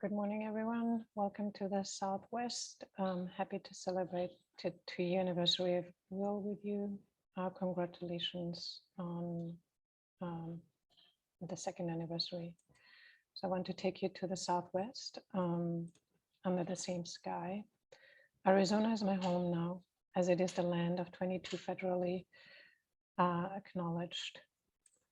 Good morning, everyone. Welcome to the Southwest. Happy to celebrate the 2-year anniversary of Will with you. Congratulations on the second anniversary. So I want to take you to the Southwest under the same sky. Arizona is my home now, as it is the land of 22 federally acknowledged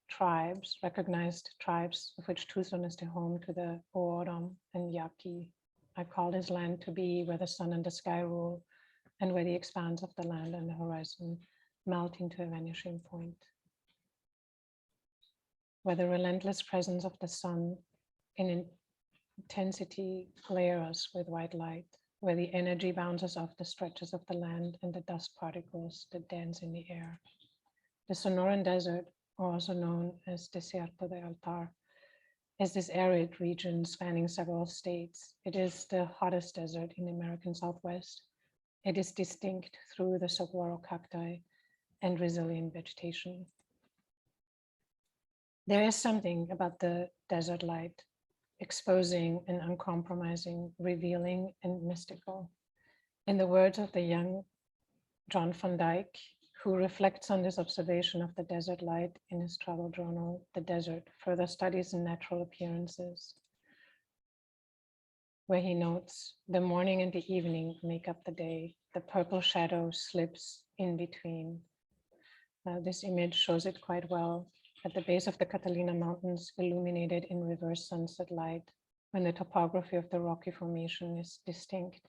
tribes, recognized tribes, of which Tucson is the home to the O'odham and Yaqui. I call this land to be where the sun and the sky rule, and where the expanse of the land and the horizon melt into a vanishing point. Where the relentless presence of the sun in intensity glare us with white light, where the energy bounces off the stretches of the land and the dust particles that dance in the air. The Sonoran Desert, also known as Desierto de Altar, is this arid region spanning several states. It is the hottest desert in the American Southwest. It is distinct through the saguaro cacti and resilient vegetation. There is something about the desert light, exposing and uncompromising, revealing and mystical. In the words of the young John van Dyck, who reflects on this observation of the desert light in his travel journal, The Desert, Further Studies in Natural Appearances, where he notes, the morning and the evening make up the day. The purple shadow slips in between. This image shows it quite well at the base of the Catalina Mountains, illuminated in reverse sunset light, when the topography of the rocky formation is distinct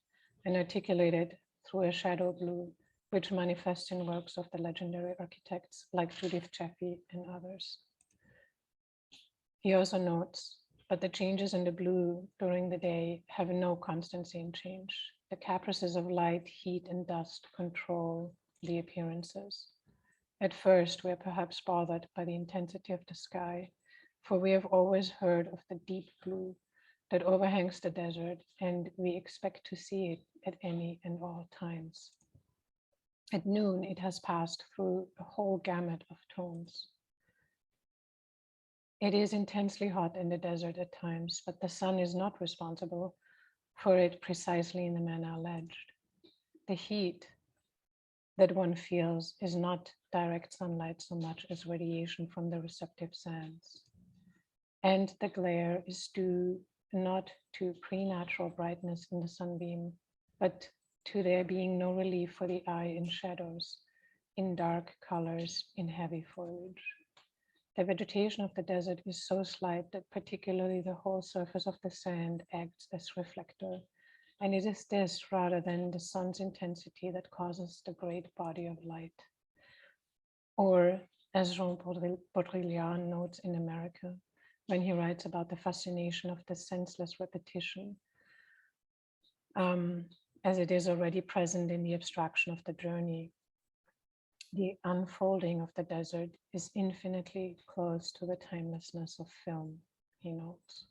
and articulated through a shadow blue, which manifests in works of the legendary architects like Judith Jaffe and others. He also notes, but the changes in the blue during the day have no constancy in change. The caprices of light, heat, and dust control the appearances. At first, we are perhaps bothered by the intensity of the sky, for we have always heard of the deep blue that overhangs the desert, and we expect to see it at any and all times. At noon, it has passed through a whole gamut of tones. It is intensely hot in the desert at times, but the sun is not responsible for it precisely in the manner alleged. The heat that one feels is not direct sunlight so much as radiation from the receptive sands. And the glare is due not to preternatural brightness in the sunbeam, but to there being no relief for the eye in shadows, in dark colors, in heavy foliage. The vegetation of the desert is so slight that particularly the whole surface of the sand acts as reflector, and it is this rather than the sun's intensity that causes the great body of light. Or, as Jean Baudrillard notes in America, when he writes about the fascination of the senseless repetition, as it is already present in the abstraction of the journey, the unfolding of the desert is infinitely close to the timelessness of film, he notes.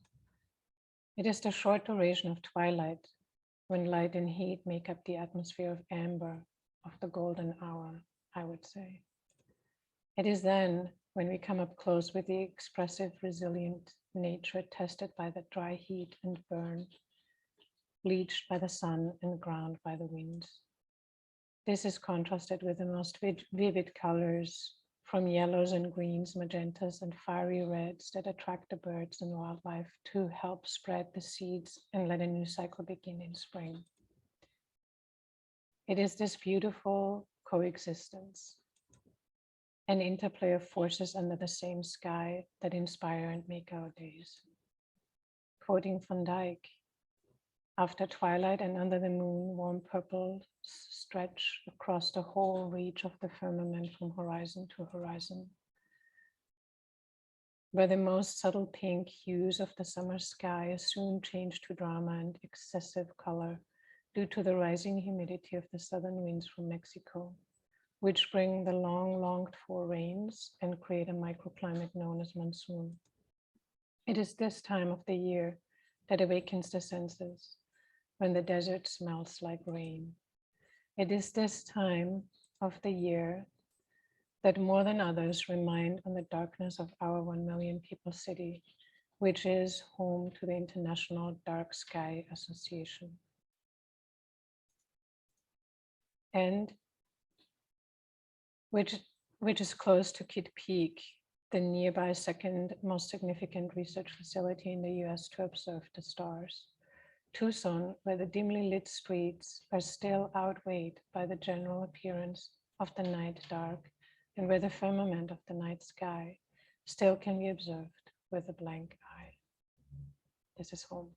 It is the short duration of twilight, when light and heat make up the atmosphere of amber, of the golden hour, I would say. It is then when we come up close with the expressive, resilient nature tested by the dry heat and burn, bleached by the sun and ground by the winds. This is contrasted with the most vivid colors, from yellows and greens, magentas, and fiery reds that attract the birds and wildlife to help spread the seeds and let a new cycle begin in spring. It is this beautiful coexistence, an interplay of forces under the same sky that inspire and make our days. Quoting Van Dyck, after twilight and under the moon, warm purple stretch across the whole reach of the firmament from horizon to horizon, where the most subtle pink hues of the summer sky soon change to drama and excessive color due to the rising humidity of the southern winds from Mexico, which bring the long longed for rains and create a microclimate known as monsoon. It is this time of the year that awakens the senses, when the desert smells like rain. It is this time of the year that more than others remind on the darkness of our 1 million people city which is home to the International Dark Sky Association. And which is close to Kitt Peak, the nearby second most significant research facility in the US to observe the stars. Tucson, where the dimly lit streets are still outweighed by the general appearance of the night dark, and where the firmament of the night sky still can be observed with a blank eye. This is home.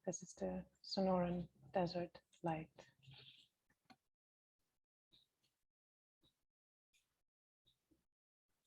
This is the Sonoran Desert light.